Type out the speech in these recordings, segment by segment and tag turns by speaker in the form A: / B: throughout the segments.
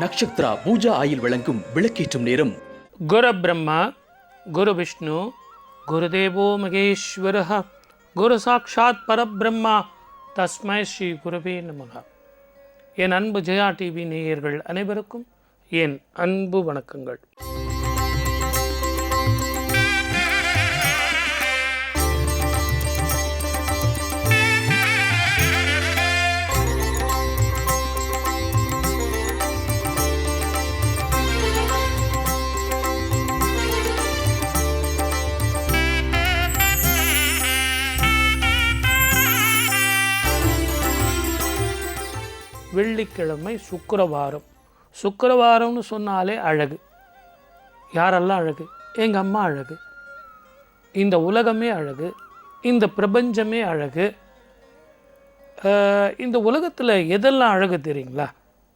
A: Nakshatra Pooja oil வழங்கும் விளக்கேற்றும் நேரம்.
B: குரு பிரம்மா குரு விஷ்ணு குருதேவோ மகேஸ்வர குரு சாட்சாத் பரபிரம்மா தஸ்மை ஸ்ரீ குருவே நமக. என் அன்பு ஜெயா டிவி நேயர்கள் அனைவருக்கும் என் அன்பு வணக்கங்கள். வெள்ளிக்கிழமை சுக்கிரவாரம்னு சொன்னாலே அழகு. யாரெல்லாம் அழகு? எங்கள் அம்மா அழகு, இந்த உலகமே அழகு, இந்த பிரபஞ்சமே அழகு. இந்த உலகத்தில் எதெல்லாம் அழகு தெரியுங்களா?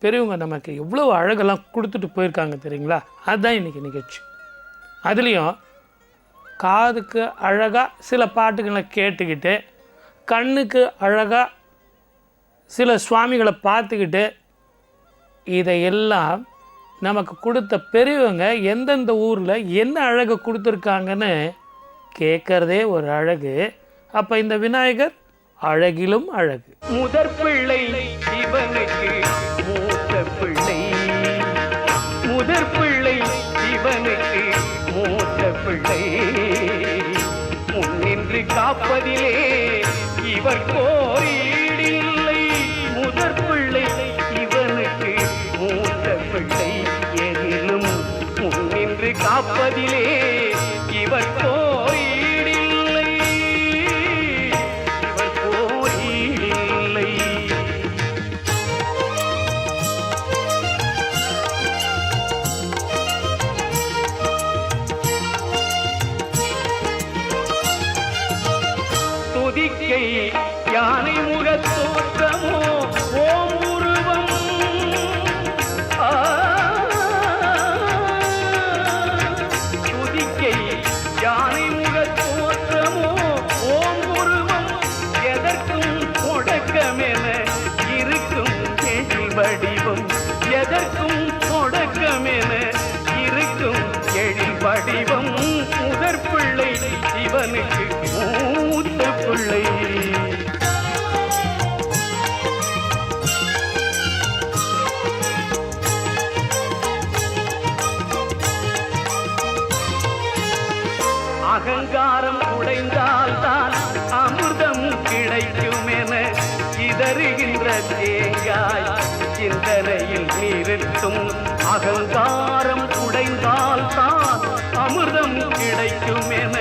B: பெரியவங்க நமக்கு எவ்வளோ அழகெல்லாம் கொடுத்துட்டு போயிருக்காங்க தெரியுங்களா? அதுதான் இன்றைக்கி நிகழ்ச்சி. அதுலேயும் காதுக்கு அழகாக சில பாட்டுகளை கேட்டுக்கிட்டு, கண்ணுக்கு அழகாக சில சுவாமிகளை பார்த்துக்கிட்டு, இதையெல்லாம் நமக்கு கொடுத்த பெரியவங்க எந்தெந்த ஊரில் என்ன அழகை கொடுத்துருக்காங்கன்னு கேட்குறதே ஒரு அழகு. அப்போ இந்த விநாயகர் அழகிலும் அழகு.
C: முதற் பிள்ளை சிவனுக்கு மூத்த பிள்ளை, முதற் பிள்ளை சிவனுக்கு மூத்த பிள்ளை, முன்னின்று காப்பதிலே இவர் கோரி காப்பதிலே இவர் கோயிலில்லை, இவர் கோயிலில்லை. துதிக்கை யானை முகத் தோற்றமோ ஓம் உருவம், யானை முகத் தோற்றமோ ஓம் உருவம், எதற்கும் தொடக்கமென இருக்கும் எழில் வடிவம், எதற்கும் தொடக்கமென இருக்கும் எழில் வடிவம், முதற் பிள்ளை சிவனுக்கு மூத்த பிள்ளை. அகங்காரம் உடைந்தால்தான் அமிர்தம் கிடைக்கும் என சிதறுகின்ற தேங்காய் சிந்தனையில் நிறுத்தும். அகங்காரம் உடைந்தால்தான் அமிர்தம் கிடைக்கும் என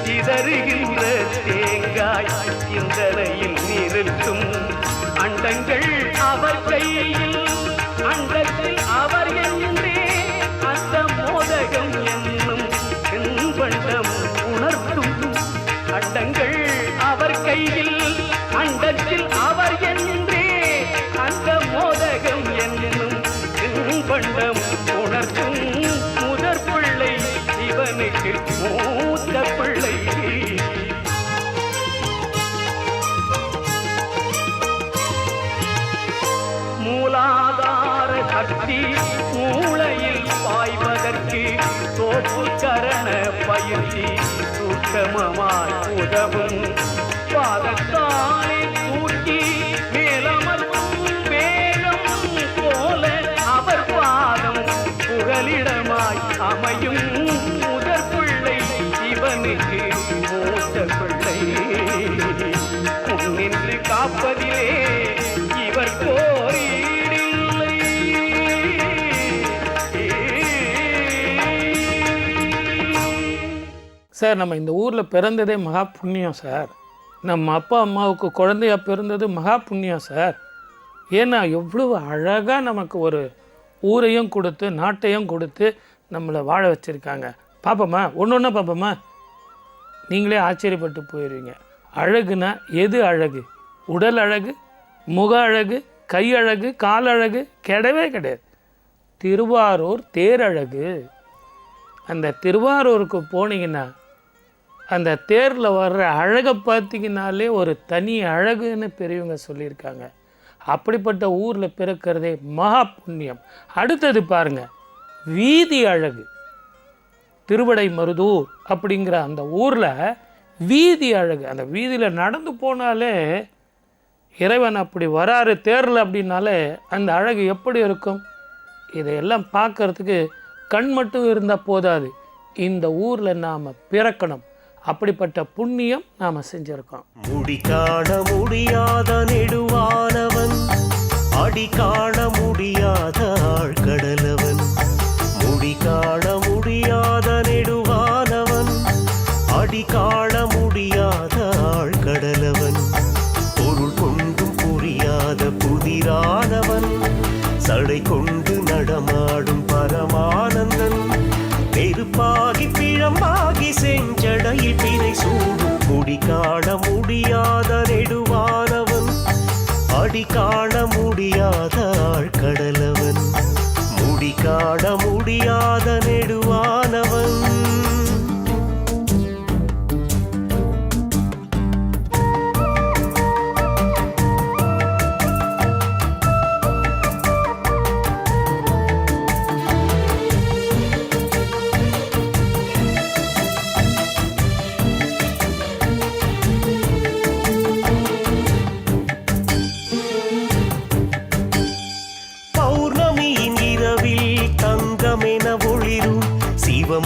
C: சிதறுகின்ற தேங்காய் சிந்தனையில் நிறுத்தும். அண்டங்கள் அவர் கையில், அண்டத்தில் அவர் என்றே அந்த மோதகம் என்னும் செம்பண்டம் உணர்த்தும். அண்டங்கள் அவர் கையில், அண்டத்தில் அவர் என்றே அந்த மோதகம் என்னும் செம்பண்டம் உணர்த்தும். முதற் பிள்ளை சிவனுக்கு மூத்த பிள்ளை. மூலாதார சக்தி மூளையில் பாய்வதற்கு தோப்பு கரண பயிற்சி சூட்சமமாய் உதவும். பாதத்தானே தூக்கி மேலமர்த்தும் வேகம் போல அவர் பாதம் புகலிடமாய் அமையும். முதற் பிள்ளை சிவனுக்கு மூத்த பிள்ளை, முன்னின்று காப்பதிலே இவர் கோரியில்லை.
B: சார், நம்ம இந்த ஊரில் பிறந்ததே மகா புண்ணியம் சார். நம்ம அப்பா அம்மாவுக்கு குழந்தையாக பிறந்தது மகா புண்ணியம் சார். ஏன்னா எவ்வளவு அழகாக நமக்கு ஒரு ஊரையும் கொடுத்து நாட்டையும் கொடுத்து நம்மளை வாழ வச்சுருக்காங்க. பாப்போமா? ஒன்று ஒன்றா பாப்போமா? நீங்களே ஆச்சரியப்பட்டு போயிடுவீங்க. அழகுனா எது அழகு? உடல் அழகு, முக அழகு, கை அழகு, கால் அழகு கிடையவே கிடையாது. திருவாரூர் தேரழகு. அந்த திருவாரூருக்கு போனீங்கன்னா அந்த தேரில் வர்ற அழகை பார்த்திங்கனாலே ஒரு தனி அழகுன்னு பெரியவங்க சொல்லியிருக்காங்க. அப்படிப்பட்ட ஊரில் பிறக்கிறதே மகா புண்ணியம். அடுத்தது பாருங்க, வீதி அழகு. திருவடை மருதூர் அப்படிங்கிற அந்த ஊரில் வீதி அழகு. அந்த வீதியில் நடந்து போனாலே இறைவன் அப்படி வராரு தேரில் அப்படின்னாலே அந்த அழகு எப்படி இருக்கும்? இதையெல்லாம் பார்க்கறதுக்கு கண் மட்டும் இருந்தால் போதாது, இந்த ஊரில் நாம் பிறக்கணும். அப்படிப்பட்ட புண்ணியம் நாம் செஞ்சுருக்கோம்.
D: முடி காண முடியாத நெடுவானவன், அடி காண முடியாத ஆழ்கடலவன். முடி காண முடியாத நெடுவானவன், அடி காண முடியாத ஆழ்கடலவன். பொருள் கொண்டும் புரியாத புதிரானவன், சடை கொண்டு நடமாடும் பரமானந்தன். நெருப்பாகி பிழம்பாகி செஞ்சடையில் பிறை சூடும் முடி காண முடியாத நெடுவானவன், அடி காண முடியாத ஆழ்கடலவன். முடி காண முடியாத நெடுவானவன்.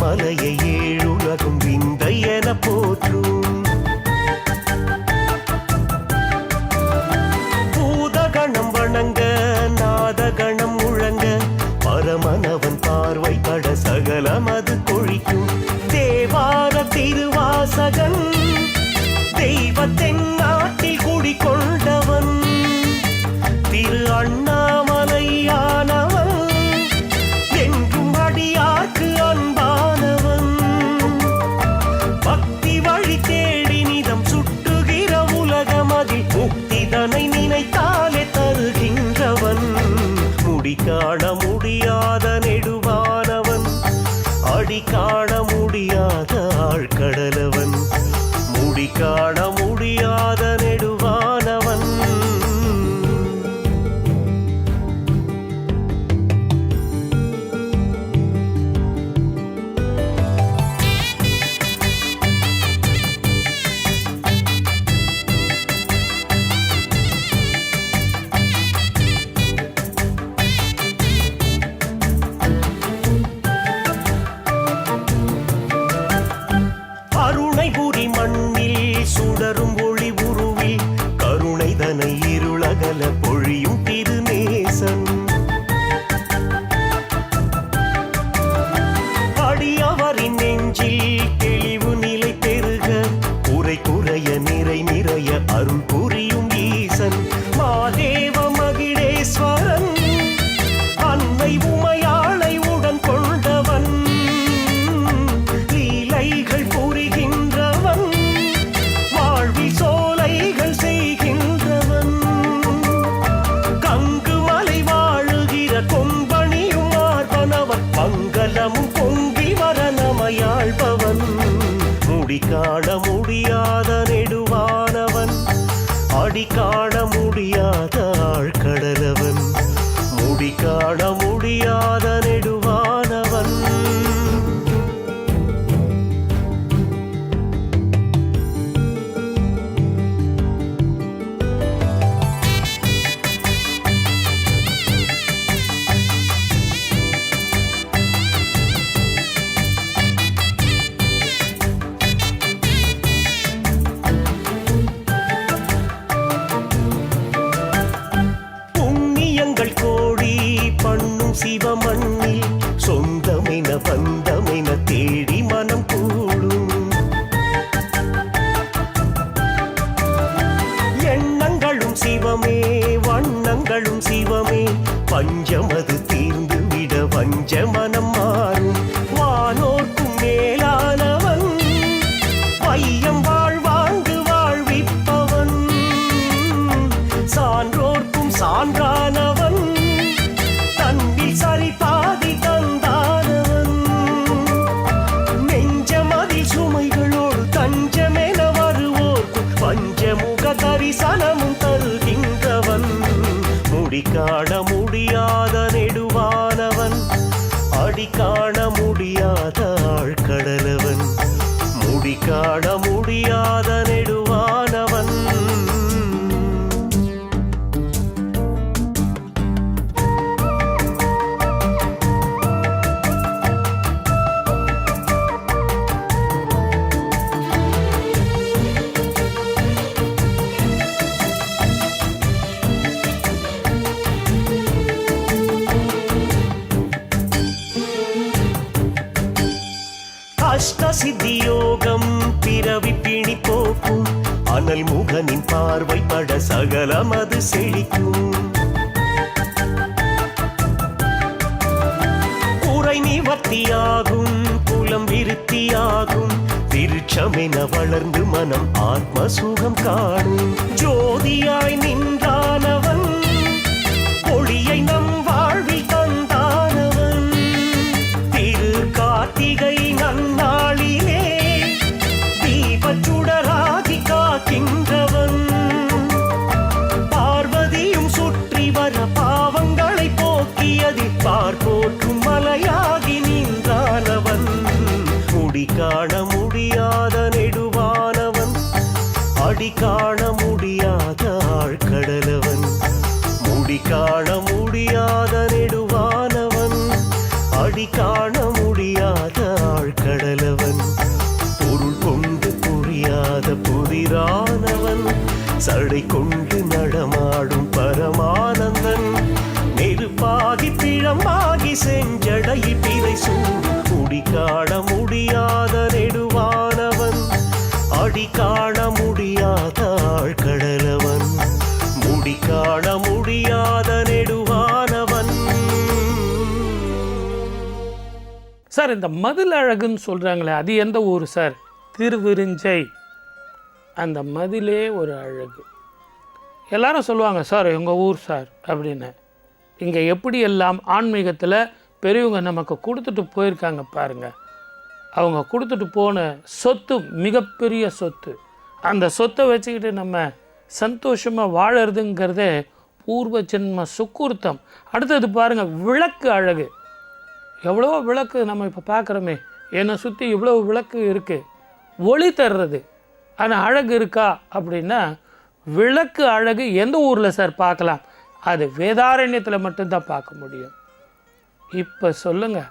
D: மலையை ஏழுலகும் விந்தை என போற்றும். பூதகணம் வணங்க நாதகணம் முழங்க, பரமனவன் பார்வை பட சகலமது கொழிக்கும். தேவார திருவாசகன் தெய்வத்தின் நாட்டில் குடிகொண்டவன், திரு அண்ணாமலையானவன் என்றும் அடியார்க்கு அன்பானவன். பக்தி வழி தேடி நிதம் சுட்டுகிற உலகமதில் முக்திதனை நினைத்தாலே தருகின்றவன். முடி காண முடியாத நெடுவானவன், அடி காண முடியாத ஆழ்கடலவன். முடி காண முடியாத நெடுவானவன். அருணைபுரி மண்ணில் சுடரும் ஒளி உருவில், கருணைதனை இருளகல பொழியும் திருநேசன். அடியவரின் நெஞ்சில் தெளிவு நிலை பெருக, குறை குறைய நிறை நிறைய அருள் புரியும் ஈசன். மாதேவ மகிழேஸ்வரன், அன்னை உமையாளை உடன் கொண்டவன். லீலைகள் புரிகின்றவன், வாழ்வில் சோலைகள் செய்கின்றவன். கங்கு மலை வாழுகிற கொம்பணியும் மார்பனவன், மங்களமும் பொங்கி வர நமையாழ்பவன். முடி காண முடியாத நெடுவானவன், அடி காண முடியாத ஆழ்கடலவன். முடி காண முடியாத நெடுவானவன். புண்ணியங்கள் கோடி பண்ணும் சிவமண்ணில், சொந்தமென பந்தமென தேடி மனம் கூடும். எண்ணங்களும் சிவமே வண்ணங்களும் சிவமே, பஞ்சமது தீர்ந்து விட வஞ்ச மனம் மாறும். வானோர்க்கும் மேலானவன், வையம் வாழ்வாங்கு வாழ்விப்பவன். சான்றோர்க்கும் சான்றானவன், தன்னில் சரி பாதி தந்தானவன். நெஞ்சமதில் சுமைகளோடு தஞ்சமென வருவோர்க்கும் பஞ்சமுக தரிசனமும் தருகின்றவன். புனல் முகனின் பார்வைப்பட சகலம் அது செழிக்கும். குறை நிவர்த்தியாகும், குலம் விருத்தியாகும், விருட்சமென வளர்ந்து மனம் ஆத்ம சுகம் காணும். ஜோதியாய் நின்றானவன், ஒளியை நம் வாழ்வில் தந்தானவன், திரு கார்த்திகை நன்னாளிலே தீபச்சுடராகி காக்கின்றவன். பார்வதியும் சுற்றி வர பாவங்களை போக்கியதில் பார்ப்போற்றும் மலையாகி நின்றானவன். முடி காண முடியாத நெடுவானவன், அடி காண முடியாத ஆழ்கடலவன். முடி காண முடியாத நெடுவானவன், அடி காண முடியாத ஆழ்கடலவன். பொருள் கொண்டு புரியாத புதிரானவன், சடை கொண்டு நடமாடும் பரமானந்தன். நெருப்பாகி பிழம்பாகி செஞ்சடை பிறை சூடும் முடி காண முடியாத நெடுவானவன், அடி காண முடியாத ஆழ்கடலவன். முடி காண முடியாத நெடுவானவன்.
B: சார் இந்த மதில் அழகுன்னு சொல்கிறாங்களே, அது எந்த ஊர் சார்? திருவிருஞ்சை. அந்த மதிலே ஒரு அழகு. எல்லாரும் சொல்லுவாங்க சார் எங்கள் ஊர் சார் அப்படின்னு. இங்கே எப்படி எல்லாம் ஆன்மீகத்தில் பெரியவங்க நமக்கு கொடுத்துட்டு போயிருக்காங்க பாருங்கள். அவங்க கொடுத்துட்டு போன சொத்து மிகப்பெரிய சொத்து. அந்த சொத்தை வச்சுக்கிட்டு நம்ம சந்தோஷமாக வாழறதுங்கிறதே பூர்வ ஜென்ம சுக்குர்த்தம். அடுத்தது பாருங்கள், விளக்கு அழகு. எவ்வளோ விளக்கு நம்ம இப்போ பார்க்குறோமே, என்னை சுற்றி இவ்வளோ விளக்கு இருக்குது, ஒளி தர்றது. ஆனால் அழகு இருக்கா அப்படின்னா, விளக்கு அழகு எந்த ஊரில் சார் பார்க்கலாம்? அது வேதாரண்யத்தில் மட்டும்தான் பார்க்க முடியும். இப்போ சொல்லுங்கள்,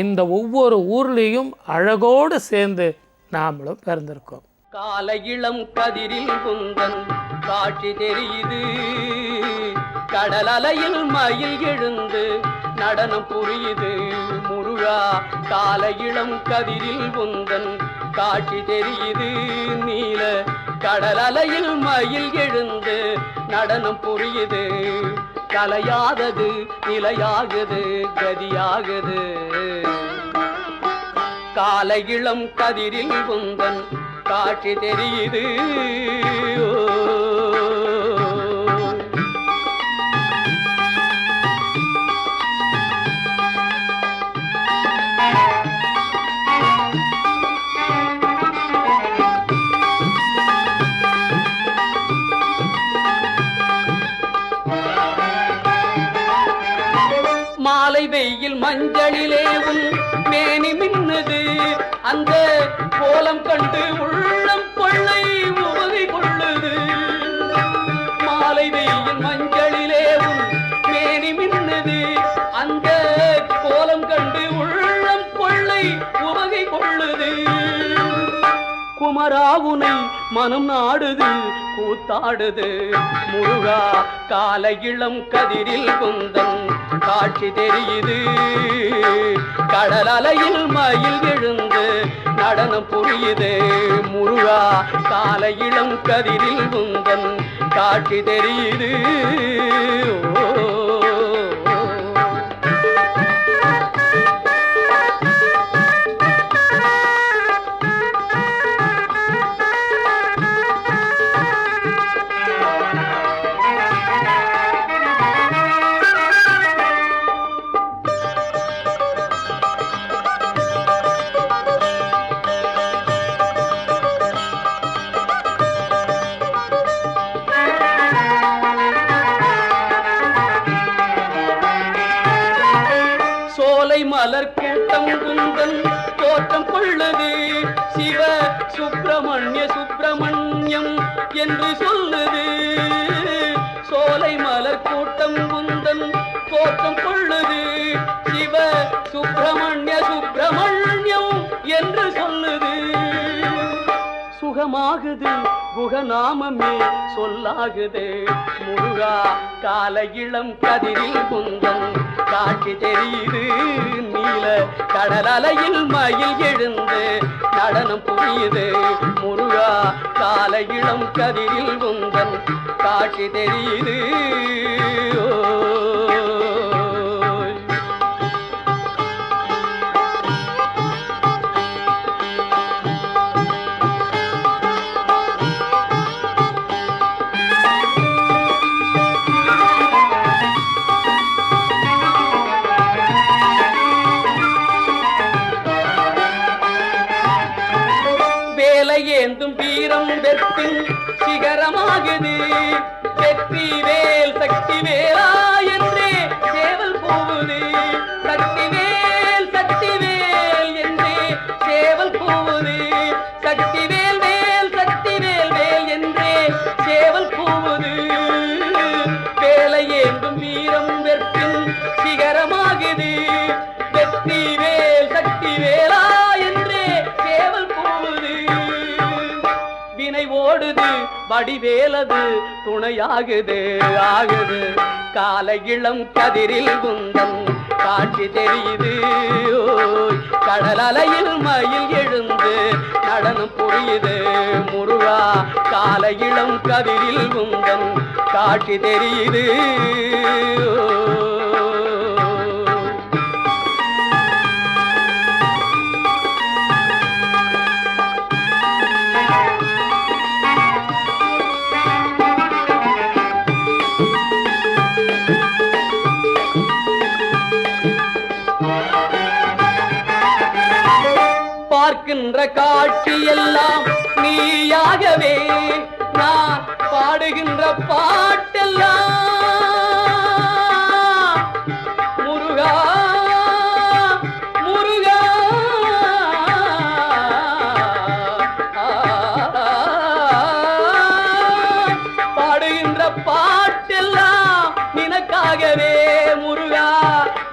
B: இந்த ஒவ்வொரு ஊர்லேயும் அழகோடு சேர்ந்து நாமளும் பிறந்திருக்கோம்.
C: கால இளம் கதிரில் குந்தன் காட்சி தெரியுது, கடல் அலையில் மயில் எழுந்து நடனம் புரியுது. முருகா கால இளம் கதிரில் குந்தன் காட்சி தெரியுது, நீல கடல் அலையில் மயில் எழுந்து நடனம் புரியுது. கலையாதது நிலையாகுது கதியாகுது. கால இளம் கதிரில் குந்தன் காட்சி தெரியுது. மாலை வெயில் மஞ்சளிலே உன் மேனி மின்னுது, அந்த கோலம் கண்டு உள்ளம் கொள்ளை உவகை கொள்ளுது. மாலை வெயில் மஞ்சளிலே உன் மேனி மின்னுது, அந்த கோலம் கண்டு உள்ளம் கொள்ளை உவகை கொள்ளுது. குமராவுனை மனம் நாடுது கூத்தாடுது. முருகா கால இளம் கதிரில் குந்தன் காட்சி தெரியுது, கடல் அலையில் மயில் எழுந்து நடனம் புரியுது. முருகா கால இளம் கதிரில் குந்தன் காட்சி தெரியுது. மலர் கூட்டம் குந்தன் தோற்றம் கொள்ளுது, சிவ சுப்பிரமணிய சுப்பிரமணியம் என்று சொல்லுது. சோலை மலர் கூட்டம் குந்தன் தோற்றம் கொள்ளுது, சிவ சுப்பிரமணிய சுப்பிரமணியம் என்று சொல்லுது. சுக சுகமாகுது குகநாமமே சொல்லாகுது முருகா கால இளம் கதிரில் குந்தன் காட்சி தெரியுது நீல கடலலையில் மயில் எழுந்து நடனம் புரியுது முருகா கால இளம் கதிரில் குந்தன் காட்சி தெரியுது ஏந்தும் வீரம் வெற்றின் சிகரமாகுது வெற்றி வேல் சக்தி வேலா என்றே சேவல் போகுது சக்தி வேல் என்றே சேவல் போகுது சக்தி வேல் சக்தி வேல் என்றே சேவல் போகுது வேலை ஏந்தும் வீரம் வெற்றின் சிகரமாகுது வெற்றி வேல் சக்தி வேலா என்றே சேவல் போகுது வினை ஓடுது வடிவேலது துணையாகுது ஆகுது கால இளம் கதிரில் குந்தன் காட்சி தெரியுது கடல் அலையில் மயில் எழுந்து நடனம் புரியுது முருகா கால இளம் கதிரில் குந்தன் காட்சி தெரியுது பார்க்கின்ற காட்சி எல்லாம் நீயாகவே நான் பாடுகின்ற பாட்டெல்லாம் முருகா முருகா பாடுகின்ற பாட்டெல்லாம் நினக்காகவே முருகா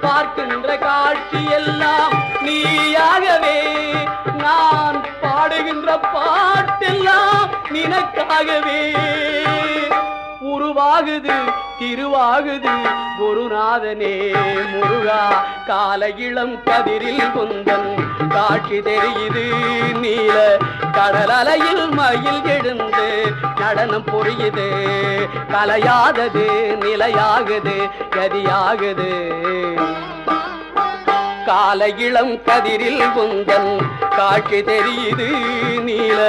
C: பார்க்கின்ற காட்சி எல்லாம் நீயாகவே நான் பாடுகின்ற பாட்டெல்லாம் நினக்காகவே உருவாகுது திருவாகுது குருநாதனே முருகா கால இளம் கதிரில் குந்தன் காட்சி தெரியுது நீல கடல் அலையில் மயில் எழுந்து நடனம் புரியுது கலையாதது நிலையாகுது கதியாகுது கால இளம் கதிரில் குந்தன் காட்சி தெரியுது நீல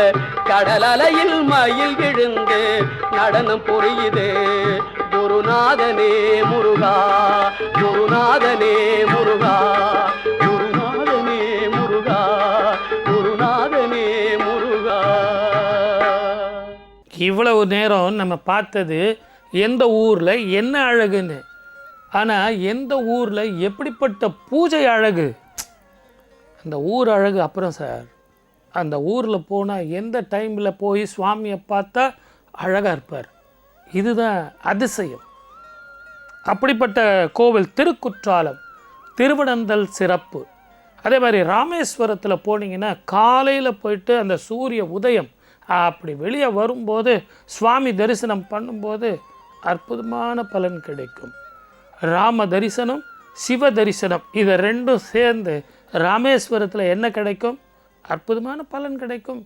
C: கடல் அலையில் மயில் எழுந்து நடனம் புரியுது குருநாதனே முருகா குருநாதனே முருகா குருநாதனே முருகா குருநாதனே முருகா.
B: இவ்வளவு நேரம் நம்ம பார்த்தது எந்த ஊரில் என்ன அழகுன்னு. ஆனால் எந்த ஊரில் எப்படிப்பட்ட பூஜை அழகு, அந்த ஊர் அழகு அப்புறம் சார். அந்த ஊரில் போனால் எந்த டைமில் போய் சுவாமியை பார்த்தா அழகாக இருப்பார். இதுதான் அதிசயம். அப்படிப்பட்ட கோவில் திருக்குற்றாலம், திருவிடந்தல் சிறப்பு. அதே மாதிரி ராமேஸ்வரத்தில் போனீங்கன்னா காலையில் போயிட்டு அந்த சூரிய உதயம் அப்படி வெளியே வரும்போது சுவாமி தரிசனம் பண்ணும்போது அற்புதமான பலன் கிடைக்கும். ராம தரிசனம், சிவ தரிசனம், இதை ரெண்டும் சேர்ந்து ராமேஸ்வரத்தில் என்ன கிடைக்கும்? அற்புதமான பலன் கிடைக்கும்.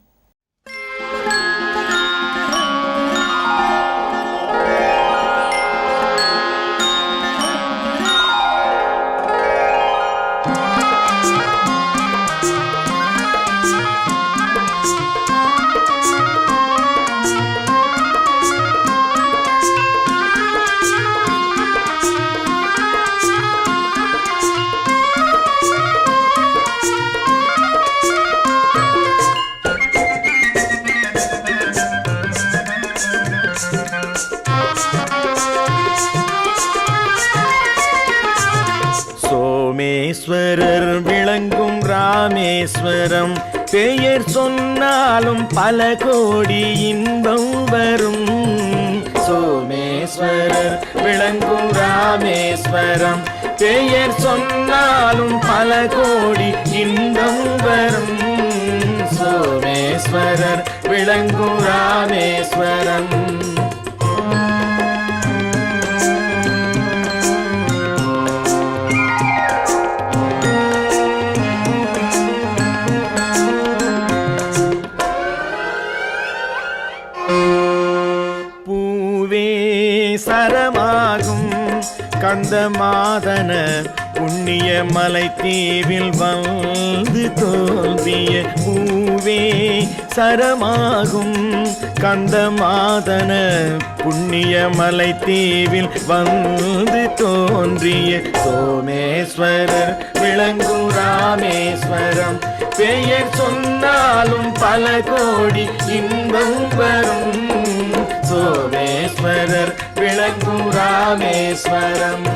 E: சோமேஸ்வரர் விளங்கும் ராமேஸ்வரம், பெயர் சொன்னாலும் பல கோடி இன்பம் வரும். சோமேஸ்வரர் விளங்கும் ராமேஸ்வரம், பெயர் சொன்னாலும் பல கோடி இன்பம் வரும். சோமேஸ்வரர் விளங்கும் ராமேஸ்வரம். பூவே சரமாகும் கந்தமாதன புண்ணிய மலை தீவில் வந்து தோன்றிய பூவே சரமாகும் கந்தமாதன புண்ணிய மலை தீவில் வந்து தோன்றிய சோமேஸ்வரர் விளங்கும் ராமேஸ்வரம். பெயர் சொன்னாலும் பல கோடி இன்பம் வரும். சோமேஸ்வரர் விளங்கும் ராமேஸ்வரம்.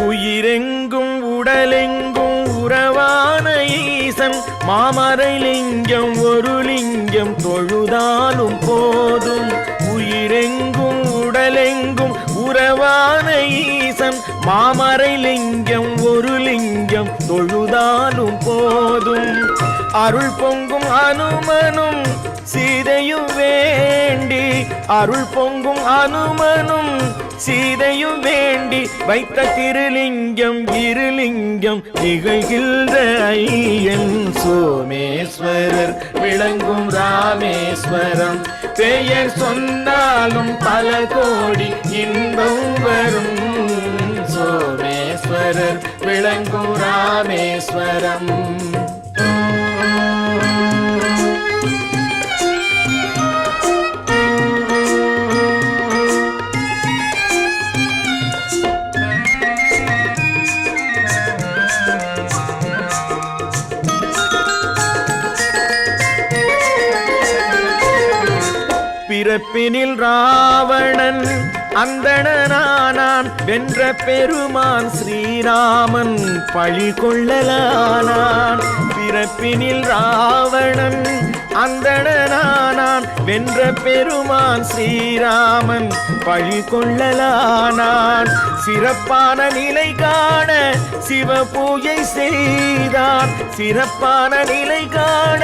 E: உயிரெங்கும் உடலெங்கும் உறவான ஈசன் மாமரை லிங்கம் ஒரு லிங்கம் தொழுதாலும் போதும். உயிரெங்கும் உடலெங்கும் உறவான ஈசன் மாமரை லிங்கம் ஒரு லிங்கம் தொழுதாலும் போதும். அருள் பொங்கும் அனுமனும் சீதையும் வேண்டி அருள் பொங்கும் அனுமனும் சீதையும் வேண்டி வைத்த திருலிங்கம் இருலிங்கம் திகழ்கின்ற ஐயன் சோமேஸ்வரர் விளங்கும் ராமேஸ்வரம். பெயர் சொன்னாலும் பல கோடி இன்பம் வரும். சோமேஸ்வரர் விளங்கும் ராமேஸ்வரம். பிறப்பினில் ராவணன் அந்தணனானான் வென்ற பெருமான் ஸ்ரீராமன் பழி கொள்ளலானான். பிறப்பினில் ராவணன் அந்தணனானான் வென்ற பெருமான் ஸ்ரீராமன் பழி கொள்ளலானான். சிறப்பான நிலை காண சிவ பூஜை செய்தான். சிறப்பான நிலை காண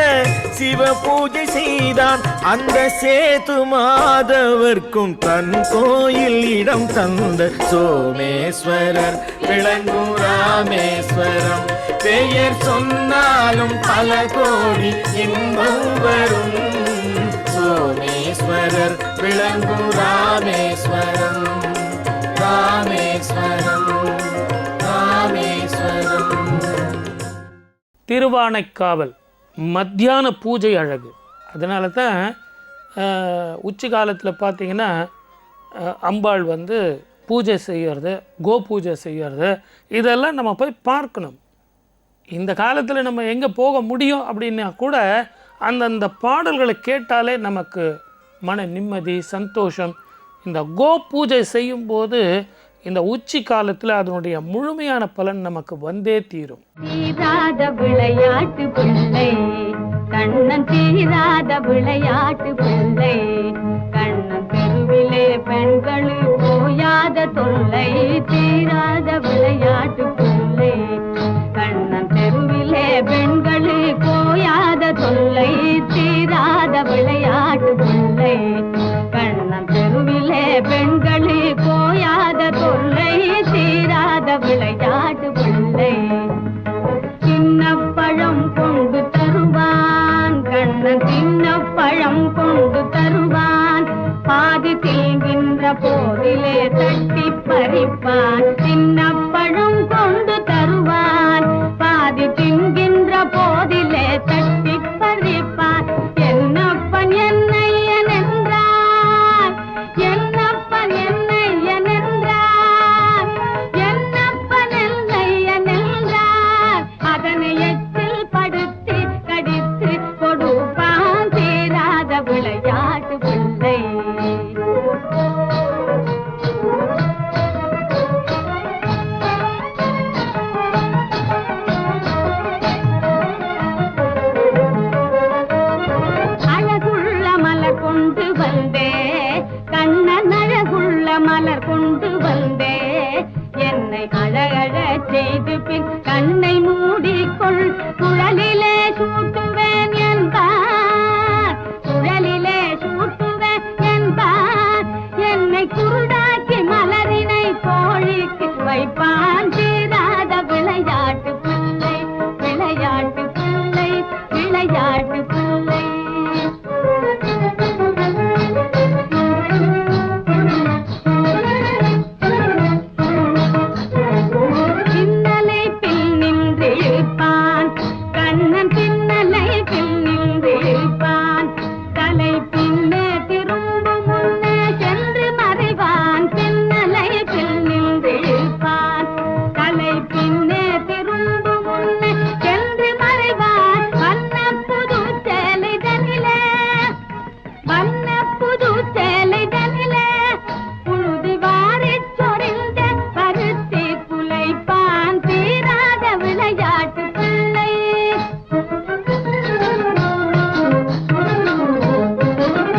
E: சிவ பூஜை செய்தான். அந்த சேது மாதவர்க்கும் தன் கோயில் இடம் தந்த சோமேஸ்வரர் விளங்கும் ராமேஸ்வரம். பெயர் சொன்னாலும் பல கோடி இன்பம் வரும். சோமேஸ்வரர் விளங்கும் ராமேஸ்வரம். ராமேஸ்வரம் ராமேஸ்வரம்.
B: திருவானைக்காவல் மத்தியான பூஜை அழகு. அதனால தான் உச்சி காலத்தில் பார்த்திங்கன்னா அம்பாள் வந்து பூஜை செய்கிறது, கோ பூஜை செய்கிறது, இதெல்லாம் நம்ம போய் பார்க்கணும். இந்த காலத்தில் நம்ம எங்கே போக முடியும் அப்படின்னா கூட அந்தந்த பாடல்களை கேட்டாலே நமக்கு மன நிம்மதி சந்தோஷம். இந்த கோ பூஜை செய்யும்போது இந்த உச்சி காலத்தில் அதனுடைய முழுமையான பலன் நமக்கு வந்தே தீரும்.
F: தீராத விளையாட்டு பிள்ளை கண்ணன், தீராத விளையாட்டு பிள்ளை கண்ணன், தெருவிலே பெண்கள் போயாத தொல்லை. தீராத விளையாட்டு பிள்ளை கண்ணன், தெருவிலே பெண்கள் போயாத தொல்லை. தீராத விளையாட்டு பிள்ளை கண்ணன், தெருவிலே பெண்கள் போயாத தொல்லை. தீராத விளையாட்டு பிள்ளை சின்னப்பழம் கொண்டு தருவான் கண்ணன், சின்னப்பழம் கொண்டு தருவான். பாதி தீங்கின்ற போதிலே தட்டி பறிப்பான். சின்னப்பழம் கொண்டு தருவான், பாதி தின்கின்ற போதிலே தட்டி பறிப்பான். என்னப்பன் என்னையன் என்றார், என்னப்பன் என்னையன் என்றார், என்னப்பன் என்னையன் என்றார். அதனை எச்சில் படுத்தி கடித்து கொடுப்பான். தீராத விளையாட்டு பிள்ளை பின்னலை பின்னின்றிருப்பான் தலை பின்னே திரும்பும் முன்னே சென்று மறைவான் பின்னலை பின்னின்றிருப்பான் தலை பின்னே திரும்பும் முன்னே சென்று மறைவான் வண்ண புது சேலைதனிலே புழுதி வாரிச் சொரிந்த பருத்தி குலைப்பான் தீராத விளையாட்டு பிள்ளை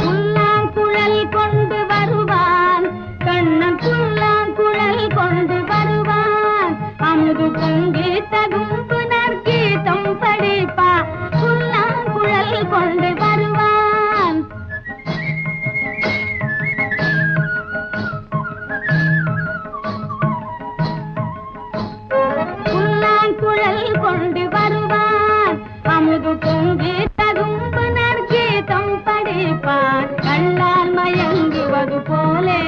F: புல்லாங்குழல் கொண்டு வருவான் கண்ணன் புல்லாங்குழல் கொண்டு வருவான் அமுது பொங்கி தகும்பு நற்கீதம் படிப்பான் புல்லாங்குழல் கொண்டு வருவான் புல்லாங்குழல் கொண்டு வருவான் அமுது பொங்கி தகும்பு நற்கீதம் படிப்பான் கள்ளால் மயங்குவது போலே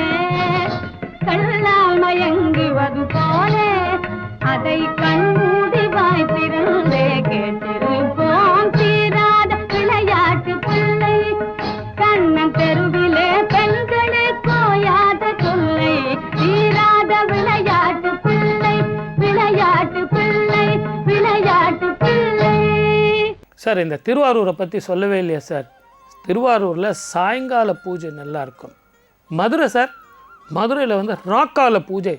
F: அதை கண்மூடி வாய் திறந்தே கேட்டிருப்போம் தீராத விளையாட்டு பிள்ளை கண்ணன் தெருவிலே பெண்களே கோயாத தொல்லை தீராத விளையாட்டு பிள்ளை விளையாட்டு பிள்ளை விளையாட்டு பிள்ளை.
B: சார் இந்த திருவாரூரை பற்றி சொல்லவே இல்லையா சார்? திருவாரூரில் சாயங்கால பூஜை நல்லா இருக்கும். மதுரை சார், மதுரையில் வந்து ராக்கால பூஜை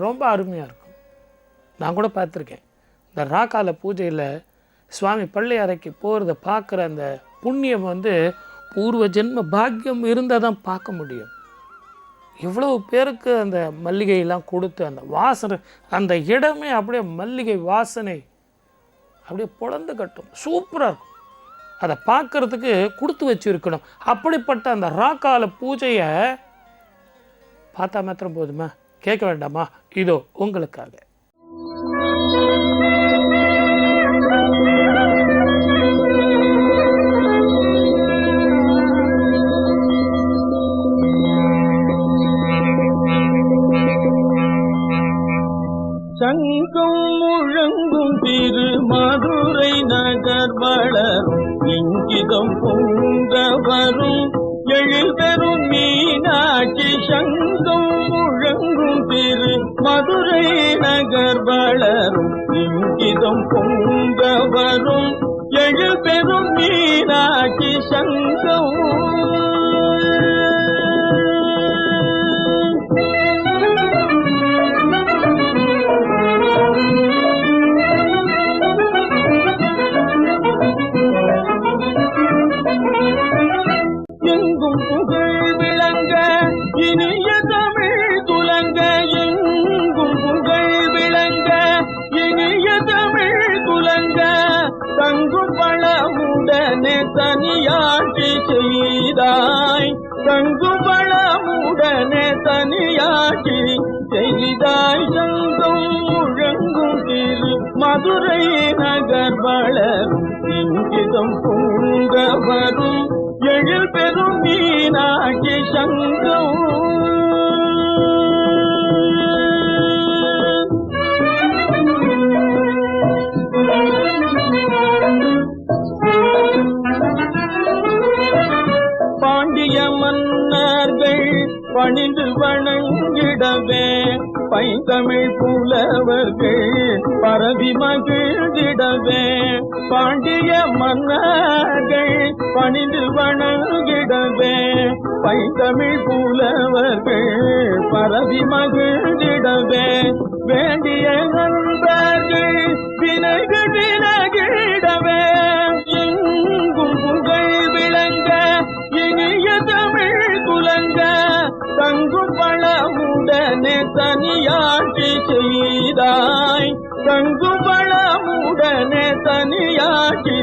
B: ரொம்ப அருமையாக இருக்கும். நான் கூட பார்த்துருக்கேன். இந்த ராக்கால பூஜையில் சுவாமி பள்ளியறைக்கு போகிறத பார்க்குற அந்த புண்ணியம் வந்து பூர்வ ஜென்ம பாக்கியம் இருந்தால் தான் பார்க்க முடியும். இவ்வளோ பேருக்கு அந்த மல்லிகையெல்லாம் கொடுத்து அந்த வாசனை, அந்த இடமே அப்படியே மல்லிகை வாசனை அப்படியே பொழந்து கட்டும், சூப்பராக இருக்கும். அதை பார்க்குறதுக்கு கொடுத்து வச்சுருக்கணும். அப்படிப்பட்ட அந்த ராக்கால பூஜையை பார்த்தா மாத்திரம் போதுமா? கேட்க வேண்டாமா? இதோ உங்களுக்காக.
E: சங்கம் முழங்கும் திரு மதுரை நகர் வளரும் இங்கிதம் பொங்க வரும் எழில் பெறும் மீனாட்சி. சங்கம் முழங்கும் திரு மதுரை நகர் வளரும் இங்கிதம் பொங்க வரும் எழில் பெறும் மீனாட்சி. சங்கம் எங்கும் புகழ் விளங்க இனிய தமிழ் துலங்க. எங்கும் புகழ் விளங்க இனிய தமிழ் துலங்க. தங்கும் பழமுடனே தனியாட்சி செய்தாய். தங்கும் பழமுடனே தனியாட்சி செய்தாய். சங்கம் முழங்கும் திரு மதுரை நகர் வளரும் இங்கிதம் பொங்க வரும் எழில் பெறும் மீனாட்சி. சங்கம் பாண்டிய மன்னர்கள் பணிந்து வணங்கிடவே பைந்தமிழ் புலவர்கள் பரவி மகிழ்ந்திடவே. பாண்டிய மன்னர்கள் பணிந்து வணங்கிடவே பைந்தமிழ் புலவர்கள் பரவி மகிழ்ந்திடவே. வேண்டிய நண்பர்கள் வினைகள் விலகிடவே. எங்கும் புகழ் விளங்க இனிய தமிழ் குலங்க. தங்கும் பழமுடனே தனியாட்சி செய்தாய். தங்கும் பழமுடனே தனியாட்சி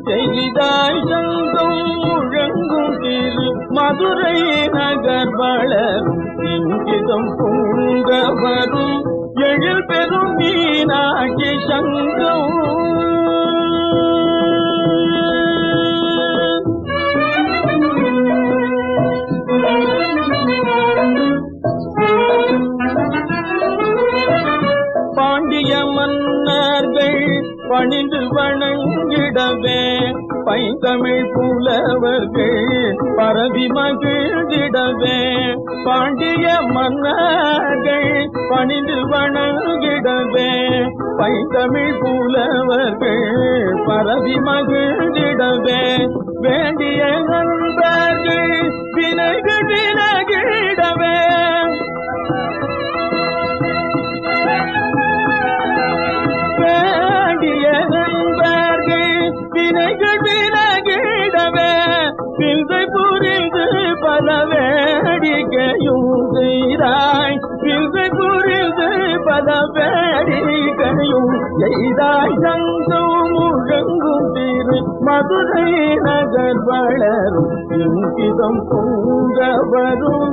E: செய்தாய். சங்கம் முழங்கும் திரு மதுரை நகர் வளரும் இங்கிதம் பொங்க வரும் எழில் பெறும் மீனாட்சி. சங்கம் பாண்டிய மன்னர்கள் பணிந்து வணங்கிடவே பைந்தமிழ் புலவர்கள் பரவி மகிழ்ந்திடவே பாண்டிய மன்னர்கள் பணிந்து வணங்கிடவே பைந்தமிழ் புலவர்கள் பரவி மகிழ்ந்திடவே வேண்டிய நண்பர்கள் வினைகள் விலகிடவே வேண்டிய நண்பர்கள் வினைகள் விலகிடவே விந்தை புரிந்து பல வேடிக்கையும் செய்தாய் விந்தை புரிந்து பல வேடிக்கையும் செய்தாய் சங்கும் முழங்கும் திரு மதுரை நகர் வளரும் இங்கிதம் பொங்க வரும்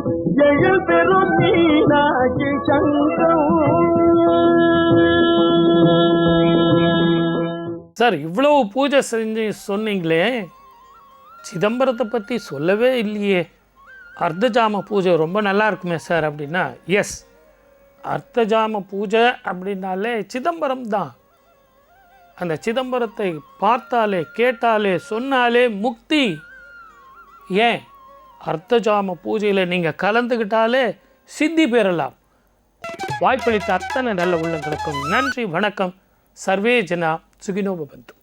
E: எழில் பெறும் மீனாட்சி சங்கம்.
B: சார் இவ்வளவு பூஜை செஞ்சு சொன்னீங்களே, சிதம்பரத்தை பற்றி சொல்லவே இல்லையே. அர்த்தஜாம பூஜை ரொம்ப நல்லா இருக்குமே சார் அப்படின்னா, எஸ், அர்த்தஜாம பூஜை அப்படின்னாலே சிதம்பரம் தான். அந்த சிதம்பரத்தை பார்த்தாலே கேட்டாலே சொன்னாலே முக்தி. ஏன், அர்த்தஜாம பூஜையில் நீங்கள் கலந்துக்கிட்டாலே சித்தி பெறலாம். வாய்ப்பளித்த அத்தனை நல்ல உள்ளங்களுக்கும் நன்றி, வணக்கம். சர்வே ஜனா சுகினோ பவந்து.